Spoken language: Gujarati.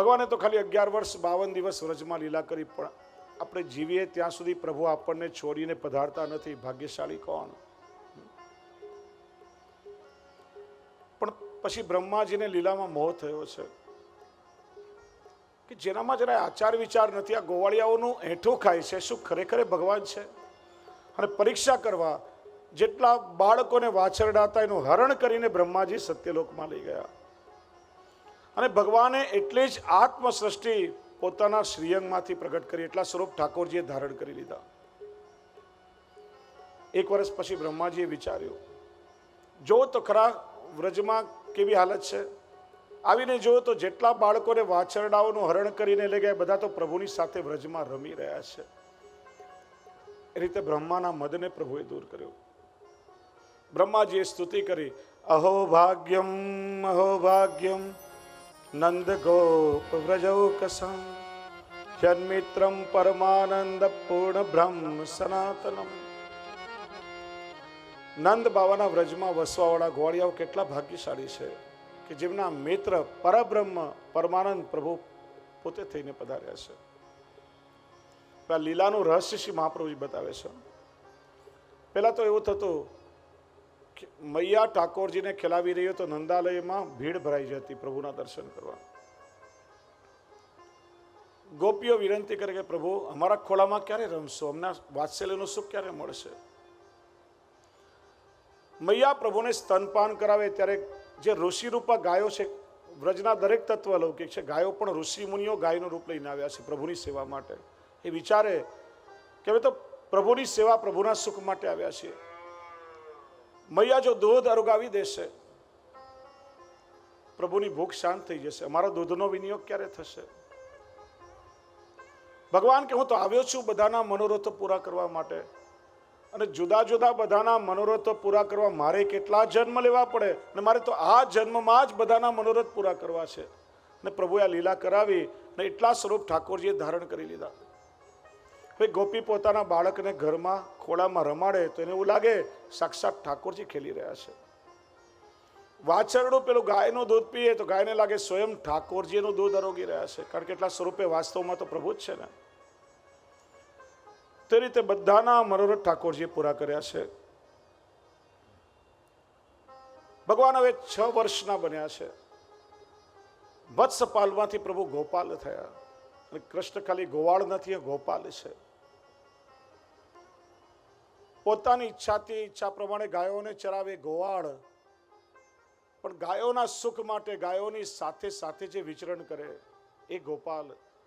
ભગવાને તો ખાલી 11 વર્ષ 52 દિવસ વ્રજમાં લીલા કરી, પણ આપણે જીવીએ ત્યાં સુધી પ્રભુ આપણને છોડીને પધારતા નથી. ભાગ્યશાળી કોણ? પણ પછી બ્રહ્માજીને લીલામાં મોહ થયો છે કે જેનામાં જરા આચાર વિચાર નથી, આ ગોવાળિયાઓનું એઠું ખાય છે, શું ખરેખર ભગવાન છે? અને પરીક્ષા કરવા જેટલા બાળકોને વાછરડા હતા એનું હરણ કરીને બ્રહ્માજી સત્યલોકમાં લઈ ગયા. અને ભગવાને એટલી જ આત્મ સૃષ્ટિ પોતાના શ્રીઅંગમાંથી પ્રગટ કરી, એટલા સ્વરૂપ ઠાકોરજીએ ધારણ કરી લીધા. 1 વર્ષ પછી બ્રહ્માજીએ વિચાર્યું, જો તો ખરા વ્રજમાં કેવી હાલત છે. આવીને જોયો તો જેટલા બાળકોને વાછરડાઓનું હરણ કરીને લઈ ગયા બધા તો પ્રભુની સાથે વ્રજમાં રમી રહ્યા છે. એ રીતે બ્રહ્માના મદને પ્રભુએ દૂર કર્યો. બ્રહ્માજીએ સ્તુતિ કરી, અહો ભાગ્યમ નંદ ગોપ વ્રજૌકસં જન્મિત્રમ પરમાનંદ પૂર્ણ બ્રહ્મ સનાતનમ. નંદ બાવાના વ્રજમાં વસવાવાળા ગોવાળિયાઓ કેટલા ભાગ્યશાળી છે કે જેમના મિત્ર પરબ્રહ્મ પરમાનંદ પ્રભુ પોતે થઈને પધાર્યા છે. આ લીલાનું રહસ્ય શ્રી મહાપ્રભુજી બતાવે છે. પહેલા તો એવું થતું કે મૈયા ઠાકોરજીને ખેલાવી રહ્યો તો નંદાલયમાં ભીડ ભરાઈ જતી પ્રભુના દર્શન કરવા. ગોપીઓ વિનંતી કરે કે પ્રભુ અમારા ખોળામાં ક્યારે રમશો, અમને વાત્સલ્યનું સુખ ક્યારે મળશે. મૈયા પ્રભુને સ્તનપાન કરાવે ત્યારે જે ઋષિરૂપા ગાયો છે, વ્રજના દરેક તત્વ લૌકિક છે, ગાયો પણ ઋષિ મુનિઓ ગાયનું રૂપ લઈને આવ્યા છે પ્રભુની સેવા માટે. એ વિચારે કે હવે તો પ્રભુની સેવા પ્રભુના સુખ માટે આવ્યા છીએ. મૈયા જો દૂધ અરુગાવી દેશે પ્રભુની ભૂખ શાંત થઈ જશે, અમારો દૂધનો વિનિયોગ ક્યારે થશે? ભગવાન કે હું તો આવ્યો છું બધાના મનોરથો પૂરા કરવા માટે, અને જુદા જુદા બધાના મનોરથો પૂરા કરવા મારે કેટલા જન્મ લેવા પડે, અને મારે તો આ જન્મમાં જ બધાના મનોરથ પૂરા કરવા છે. અને પ્રભુએ આ લીલા કરાવી અને એટલા સ્વરૂપ ઠાકોરજીએ ધારણ કરી લીધા. હવે ગોપી પોતાના બાળકને ઘરમાં ખોળામાં રમાડે તો એને એવું લાગે સાક્ષાત ઠાકોરજી ખેલી રહ્યા છે. વાછરડું પેલું ગાયનું દૂધ પીએ તો ગાયને લાગે સ્વયં ઠાકોરજીનું દૂધ આરોગી રહ્યા છે, કારણ કે એટલા સ્વરૂપે વાસ્તવમાં તો પ્રભુ જ છે ને. તે રીતે બધાના મનોરથ ઠાકોરજીએ પૂરા કર્યા છે. ભગવાન હવે 6 વર્ષના બન્યા છે. વત્સપાલમાંથી પ્રભુ ગોપાલ થયા. અને કૃષ્ણ ખાલી ગોવાળ નથી, ગોપાલ છે. પોતાની ઈચ્છાથી ઈચ્છા પ્રમાણે ગાયોને ચરાવે ગોવાળ, પણ ગાયોના સુખ માટે ગાયોની સાથે સાથે જે વિચરણ કરે એ ગોપાલ.